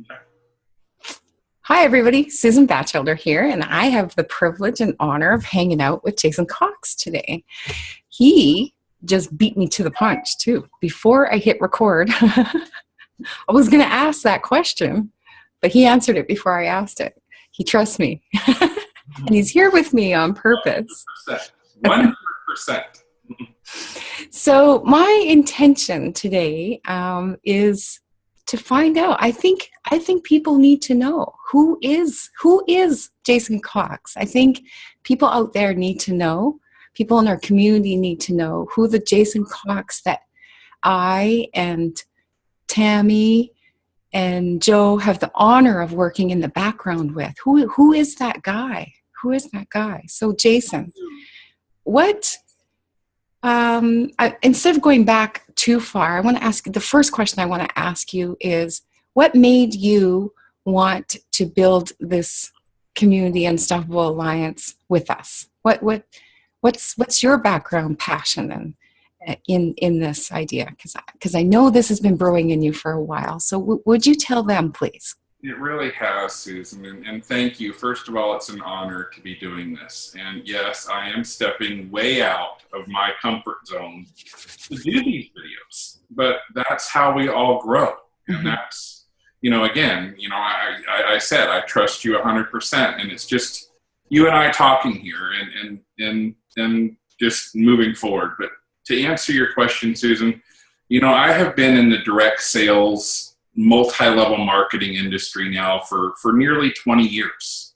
Okay. Hi, everybody. Susan Bachelder here, and I have the privilege and honor of hanging out with Jason Cox today. He just beat me to the punch, too. Before I hit record, I was going to ask that question, but he answered it before I asked it. He trusts me, and he's here with me on purpose. 100%. So my intention today is to find out. I think people need to know who is Jason Cox. I think people out there need to know. People in our community need to know who the Jason Cox that I and Tammy and Joe have the honor of working in the background with. Who is that guy? Who is that guy? So Jason, what? Instead of going back too far, I want to ask the first question I want to ask you is, what made you want to build this Community Unstoppable Alliance with us? What's your background passion in this idea? Because I know this has been brewing in you for a while. So would you tell them, please? It really has, Susan, and thank you. First of all, it's an honor to be doing this. And yes, I am stepping way out of my comfort zone to do these videos, but that's how we all grow. And that's, again, I said, I trust you 100%, and it's just you and I talking here and just moving forward. But to answer your question, Susan, I have been in the direct sales multi-level marketing industry now for nearly 20 years.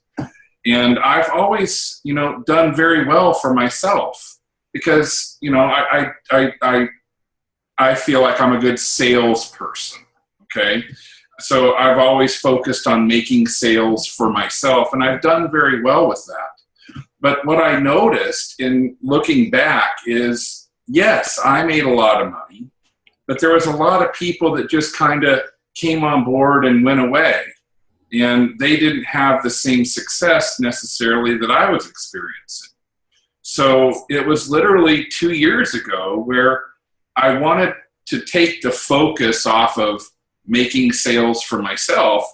And I've always, done very well for myself because, I feel like I'm a good salesperson. Okay. So I've always focused on making sales for myself, and I've done very well with that. But what I noticed in looking back is, yes, I made a lot of money, but there was a lot of people that just kind of came on board and went away, and they didn't have the same success necessarily that I was experiencing. So it was literally 2 years ago where I wanted to take the focus off of making sales for myself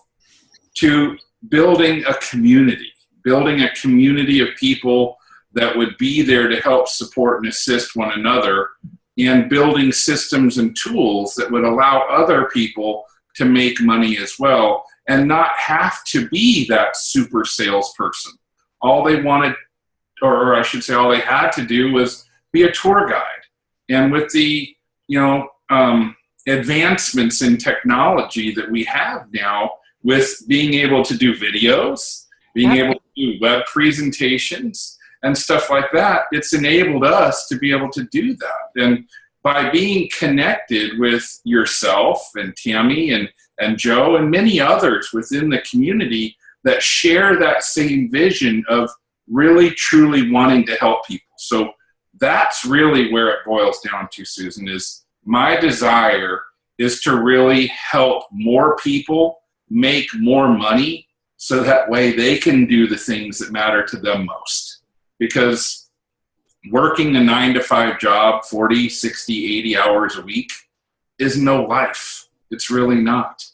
to building a community of people that would be there to help support and assist one another, and building systems and tools that would allow other people to make money as well and not have to be that super salesperson. All they wanted, or I should say all they had to do, was be a tour guide. And with the advancements in technology that we have now, with being able to do videos, being able to do web presentations and stuff like that, it's enabled us to be able to do that. And by being connected with yourself and Tammy and Joe and many others within the community that share that same vision of really truly wanting to help people. So that's really where it boils down to, Susan, is my desire is to really help more people make more money so that way they can do the things that matter to them most. Because working a 9-to-5 job, 40, 60, 80 hours a week is no life. It's really not.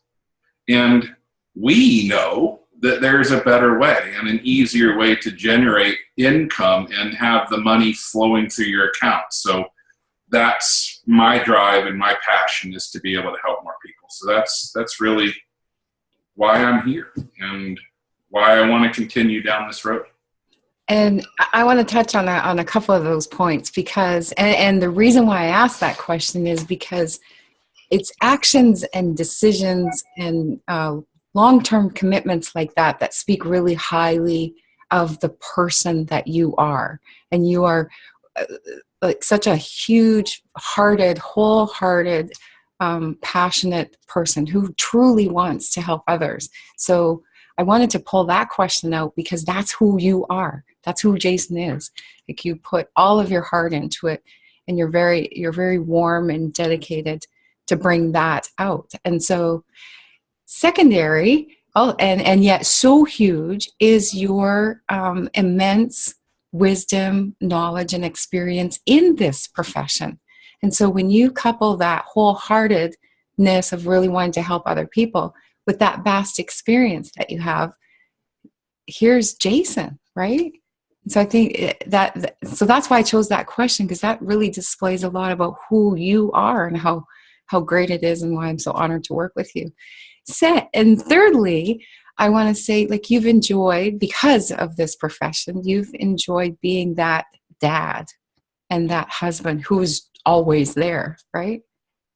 And we know that there's a better way and an easier way to generate income and have the money flowing through your account. So that's my drive and my passion, is to be able to help more people. So that's really why I'm here and why I want to continue down this road. And I want to touch on that, on a couple of those points, because, and the reason why I asked that question is because it's actions and decisions and long-term commitments like that that speak really highly of the person that you are. And you are like such a huge-hearted, wholehearted, passionate person who truly wants to help others. So I wanted to pull that question out because that's who you are. That's who Jason is. Like, you put all of your heart into it, and you're very warm and dedicated to bring that out. And so secondary, and yet so huge, is your immense wisdom, knowledge, and experience in this profession. And so when you couple that wholeheartedness of really wanting to help other people with that vast experience that you have, here's Jason, right? So I think so that's why I chose that question, because that really displays a lot about who you are and how great it is, and why I'm so honored to work with you. And thirdly, I want to say, like, you've enjoyed, because of this profession, you've enjoyed being that dad and that husband who is always there, right?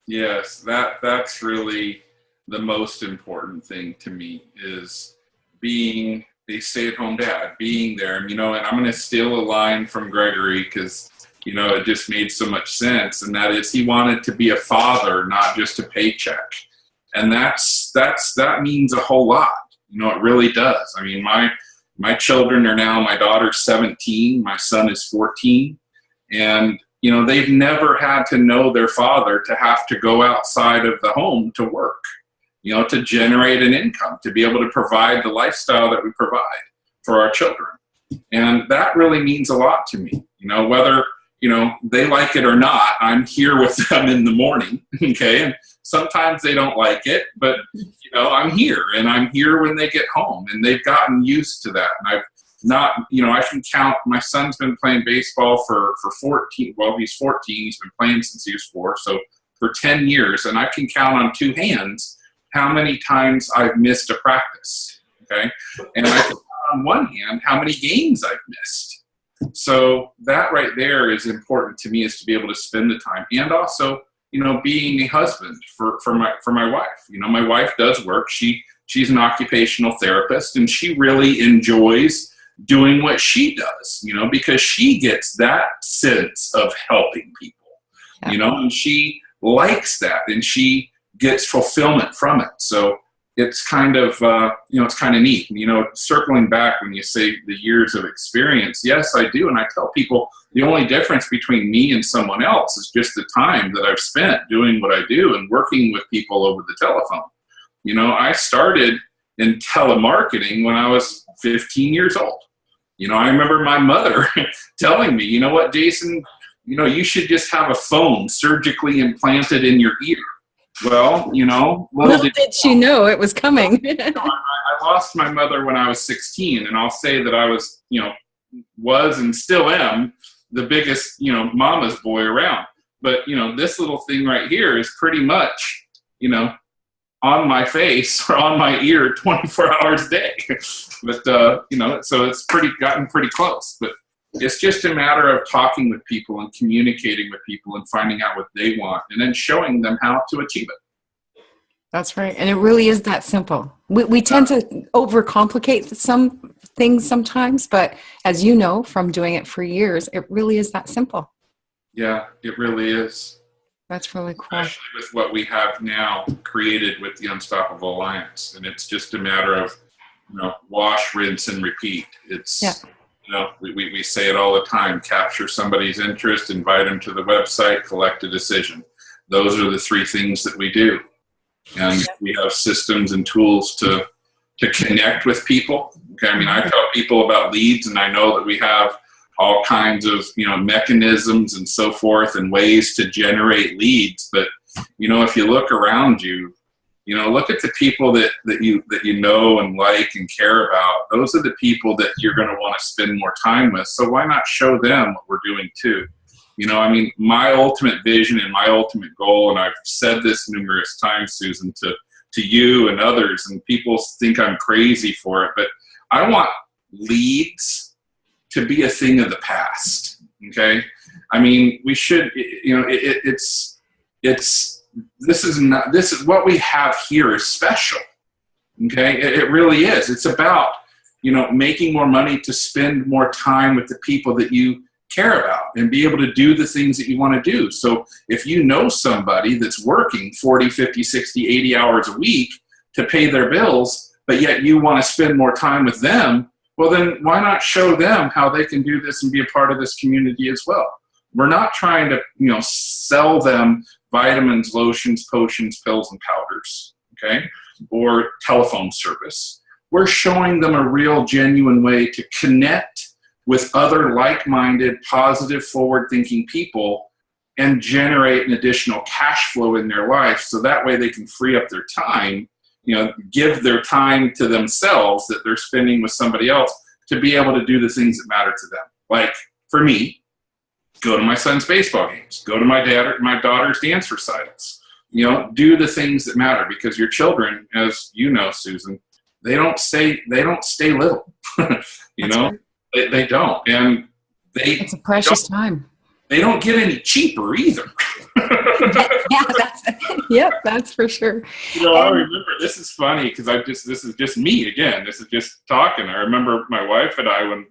Yes, that's really the most important thing to me, is being a stay-at-home dad, being there. And I'm going to steal a line from Gregory, because it just made so much sense, and that is, he wanted to be a father, not just a paycheck. And that means a whole lot. It really does. I mean, my children are now, my daughter's 17, my son is 14, and they've never had to know their father to have to go outside of the home to work, to generate an income, to be able to provide the lifestyle that we provide for our children. And that really means a lot to me. Whether, they like it or not, I'm here with them in the morning, okay? And sometimes they don't like it, but, I'm here, and I'm here when they get home, and they've gotten used to that. And I've not, I can count, my son's been playing baseball for 14, well, he's 14, he's been playing since he was 4, so for 10 years, and I can count on 2 hands how many times I've missed a practice, okay? And I can count on one hand how many games I've missed. So that right there is important to me, is to be able to spend the time, and also, being a husband for my wife. My wife does work. She's an occupational therapist, and she really enjoys doing what she does, because she gets that sense of helping people, and she likes that, and she gets fulfillment from it. So it's kind of, it's kind of neat. Circling back, when you say the years of experience, yes, I do. And I tell people, the only difference between me and someone else is just the time that I've spent doing what I do and working with people over the telephone. I started in telemarketing when I was 15 years old. I remember my mother telling me, you know what, Jason, you should just have a phone surgically implanted in your ear. Well, little did she know it was coming. I lost my mother when I was 16, and I'll say that I was, was and still am the biggest, mama's boy around. But, this little thing right here is pretty much, on my face or on my ear 24 hours a day. But, so it's gotten pretty close. But it's just a matter of talking with people and communicating with people and finding out what they want, and then showing them how to achieve it. That's right. And it really is that simple. We tend to overcomplicate some things sometimes, but as you know from doing it for years, it really is that simple. Yeah, it really is. That's really cool. Especially with what we have now created with the Unstoppable Alliance. And it's just a matter of, wash, rinse, and repeat. It's... Yeah. We say it all the time: capture somebody's interest, invite them to the website, collect a decision. Those are the 3 things that we do. And we have systems and tools to connect with people. Okay, I tell people about leads, and I know that we have all kinds of, mechanisms and so forth and ways to generate leads. But, if you look around you, look at the people that you know and like and care about. Those are the people that you're going to want to spend more time with. So why not show them what we're doing too? My ultimate vision and my ultimate goal, and I've said this numerous times, Susan, to you and others, and people think I'm crazy for it, but I want leads to be a thing of the past. Okay? We should, this is what we have here is special. Okay, it really is. It's about, making more money to spend more time with the people that you care about and be able to do the things that you want to do. So if you know somebody that's working 40, 50, 60, 80 hours a week to pay their bills, but yet you want to spend more time with them, well, then why not show them how they can do this and be a part of this community as well? We're not trying to, sell them vitamins, lotions, potions, pills, and powders, okay, or telephone service. We're showing them a real, genuine way to connect with other like-minded, positive, forward-thinking people and generate an additional cash flow in their life, so that way they can free up their time, give their time to themselves that they're spending with somebody else to be able to do the things that matter to them. Like for me, go to my son's baseball games, go to my daughter's dance recitals, do the things that matter, because your children, as you know, Susan, they don't stay little, Right. they don't. And it's a precious time. They don't get any cheaper either. That's for sure. I remember, this is funny because this is just me again. This is just talking. I remember my wife and I, when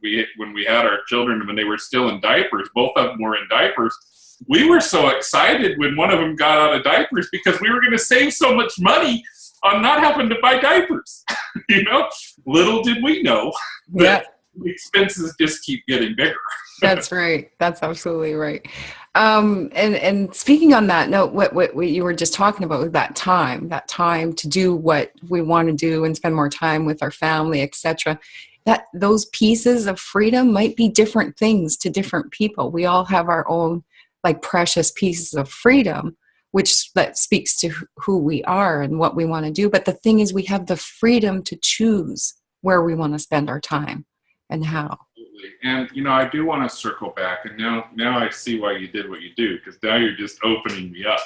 we had our children, when they were still in diapers, both of them were in diapers. We were so excited when one of them got out of diapers because we were going to save so much money on not having to buy diapers. Little did we know that the expenses just keep getting bigger. That's right. That's absolutely right. And speaking on that note, what you were just talking about was that time to do what we want to do and spend more time with our family, etc. That those pieces of freedom might be different things to different people. We all have our own precious pieces of freedom, that speaks to who we are and what we want to do. But the thing is, we have the freedom to choose where we want to spend our time and how. And, I do want to circle back, and now I see why you did what you do, because now you're just opening me up.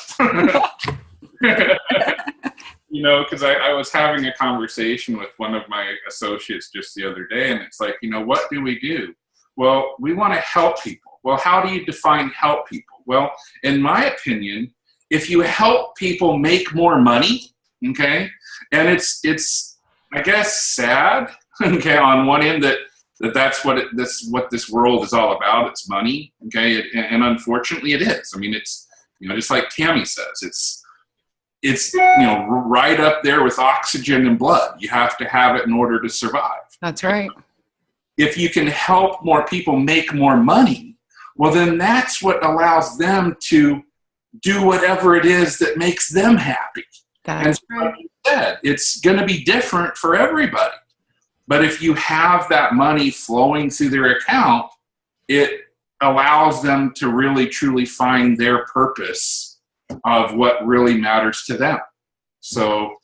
Because I was having a conversation with one of my associates just the other day, and it's like, what do we do? Well, we want to help people. Well, how do you define help people? Well, in my opinion, if you help people make more money, okay, and it's I guess sad, okay, on one end that's what this world is all about. It's money, okay, and unfortunately it is. I mean, it's just like Tammy says, it's right up there with oxygen and blood. You have to have it in order to survive. That's right. If you can help more people make more money, well, then that's what allows them to do whatever it is that makes them happy. That's right. Like you said, it's going to be different for everybody. But if you have that money flowing through their account, it allows them to really, truly find their purpose of what really matters to them. So,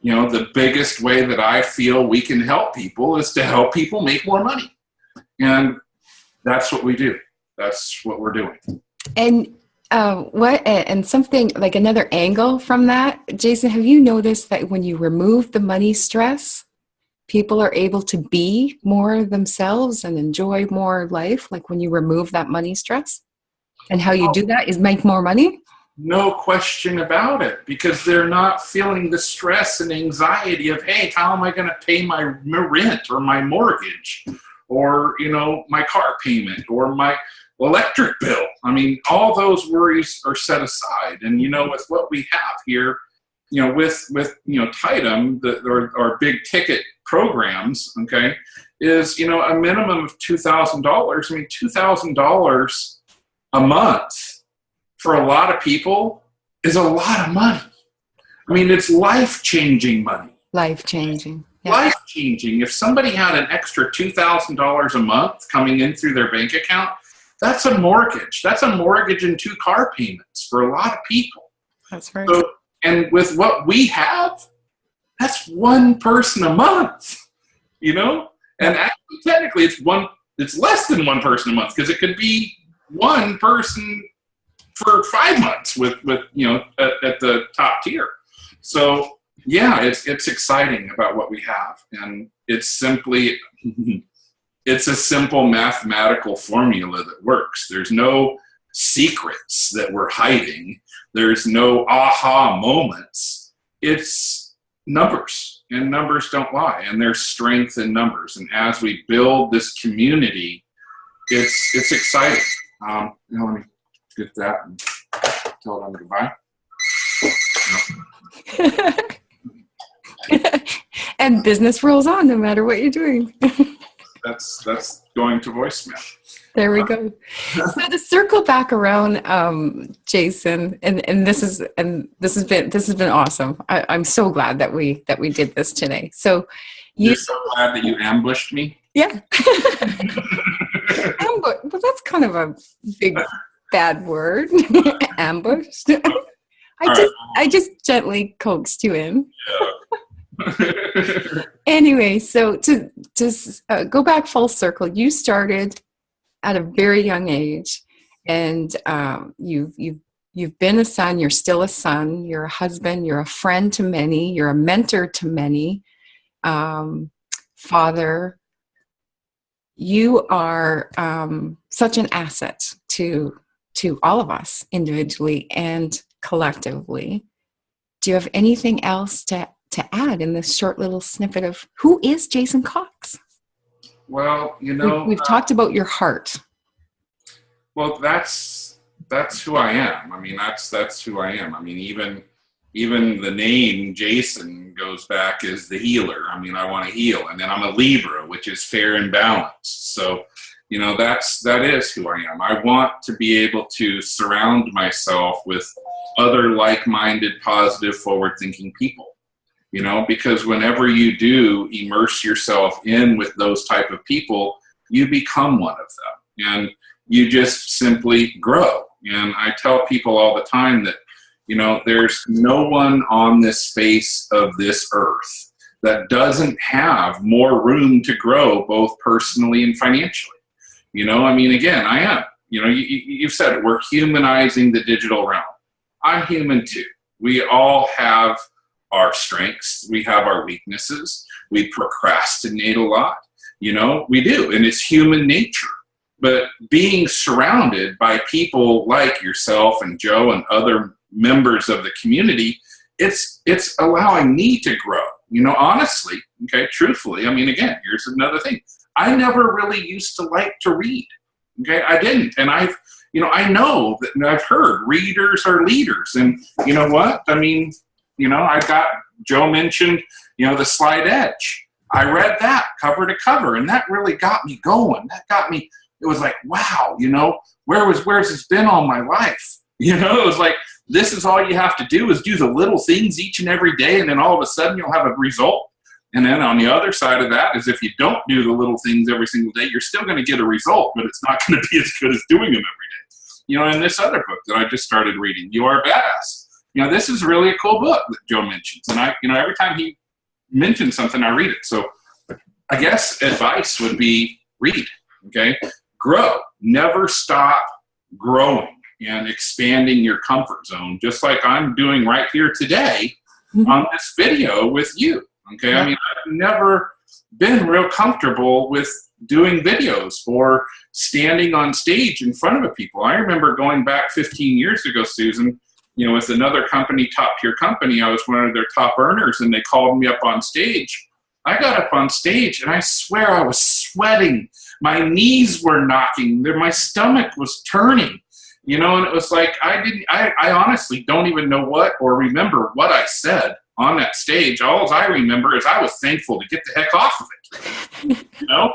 the biggest way that I feel we can help people is to help people make more money. And that's what we do. That's what we're doing. And and something like another angle from that, Jason, have you noticed that when you remove the money stress, people are able to be more themselves and enjoy more life, like when you remove that money stress? And how you do that is make more money? No question about it, because they're not feeling the stress and anxiety of, hey, how am I going to pay my rent or my mortgage or, my car payment or my electric bill. I mean, all those worries are set aside. And, with what we have here, with Titan, our big ticket programs, okay, is, a minimum of $2,000. I mean, $2,000 a month for a lot of people is a lot of money. I mean, it's life-changing money. Life-changing. Yeah. Life-changing. If somebody had an extra $2,000 a month coming in through their bank account, that's a mortgage. That's a mortgage and 2 car payments for a lot of people. That's right. So, and with what we have, that's one person a month, And actually, technically, it's less than one person a month, because it could be one person for 5 months with at the top tier. So yeah, it's exciting about what we have, and it's simply it's a simple mathematical formula that works. There's no secrets that we're hiding. There's no aha moments. It's numbers, and numbers don't lie, and there's strength in numbers. And as we build this community, it's exciting. Let me get that and tell them goodbye. And business rolls on no matter what you're doing. That's going to voicemail. There we go. So to circle back around, Jason, and this has been awesome. I'm so glad that we did this today. So you're so glad that you ambushed me? Yeah. Well, that's kind of a big bad word. Ambushed. I just gently coaxed you in. Anyway, so to go back full circle, you started at a very young age, and you've been a son. You're still a son. You're a husband. You're a friend to many. You're a mentor to many. Father. You are such an asset to all of us individually and collectively. Do you have anything else to add in this short little snippet of who is Jason Cox? Well, you know, we've talked about your heart. Well, that's who I am. I mean, that's who I am. I mean, even the name Jason goes back as the healer. I mean, I want to heal, and then I'm a Libra, which is fair and balanced. So, you know, that is who I am. I want to be able to surround myself with other like-minded, positive, forward-thinking people. You know, because whenever you do immerse yourself in with those type of people, you become one of them, and you just simply grow. And I tell people all the time that, you know, there's no one on this face of this earth that doesn't have more room to grow, both personally and financially. You know, I mean, again, I am. You know, you've said it, we're humanizing the digital realm. I'm human too. We all have our strengths. We have our weaknesses. We procrastinate a lot. You know, we do, and it's human nature. But being surrounded by people like yourself and Joe and other members of the community, it's allowing me to grow. You know, honestly, okay, truthfully, I mean, again, here's another thing. I never really used to like to read. Okay, I didn't. And I know that, and I've heard readers are leaders. And you know what? I mean, you know, Joe mentioned, you know, The Slight Edge. I read that cover to cover, and that really got me going. That got me, it was like, wow, you know, where's this been all my life? You know, it was like, this is all you have to do is do the little things each and every day, and then all of a sudden you'll have a result. And then on the other side of that is if you don't do the little things every single day, you're still going to get a result, but it's not going to be as good as doing them every day. You know, in this other book that I just started reading, You Are Badass, you know, this is really a cool book that Joe mentions. And I, you know, every time he mentions something, I read it. So I guess advice would be read, okay? Grow. Never stop growing and expanding your comfort zone, just like I'm doing right here today on this video with you, okay? I mean, I've never been real comfortable with doing videos or standing on stage in front of people. I remember going back 15 years ago, Susan, you know, with another company, top tier company, I was one of their top earners, and they called me up on stage. I got up on stage, and I swear I was sweating. My knees were knocking. My stomach was turning, you know, and it was like I honestly don't even know what or remember what I said on that stage. All I remember is I was thankful to get the heck off of it, you know?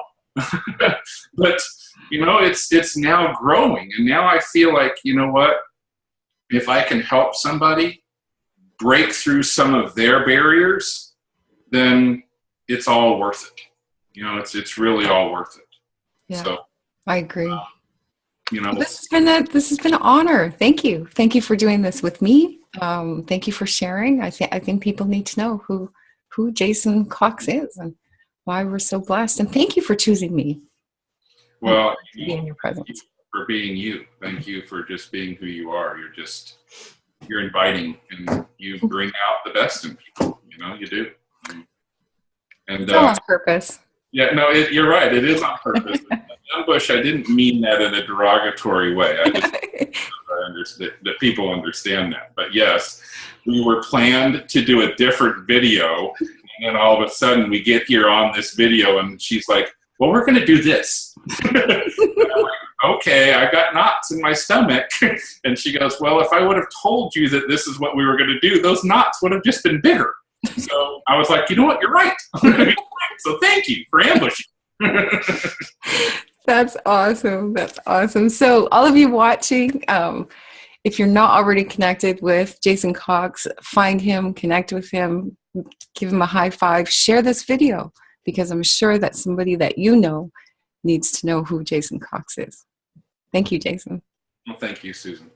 But, you know, it's now growing, and now I feel like, you know what? If I can help somebody break through some of their barriers, then it's all worth it. You know, it's really all worth it. Yeah, so I agree. You know, this has been an honor. Thank you for doing this with me. Thank you for sharing. I think people need to know who Jason Cox is and why we're so blessed. And thank you for choosing me. Well, to be in your presence. For being you. Thank you for just being who you are. You're inviting, and you bring out the best in people. You know, you do. And it's all on purpose. Yeah, no, you're right. It is on purpose. Ambush, I didn't mean that in a derogatory way. I just that people understand that. But yes, we were planned to do a different video, and then all of a sudden we get here on this video, and she's like, well, we're going to do this. And I'm like, okay, I got knots in my stomach. And she goes, well, if I would have told you that this is what we were going to do, those knots would have just been bigger. So I was like, you know what? You're right. So thank you for ambushing. That's awesome. That's awesome. So all of you watching, if you're not already connected with Jason Cox, find him, connect with him, give him a high five, share this video, because I'm sure that somebody that you know needs to know who Jason Cox is. Thank you, Jason. Well, thank you, Susan.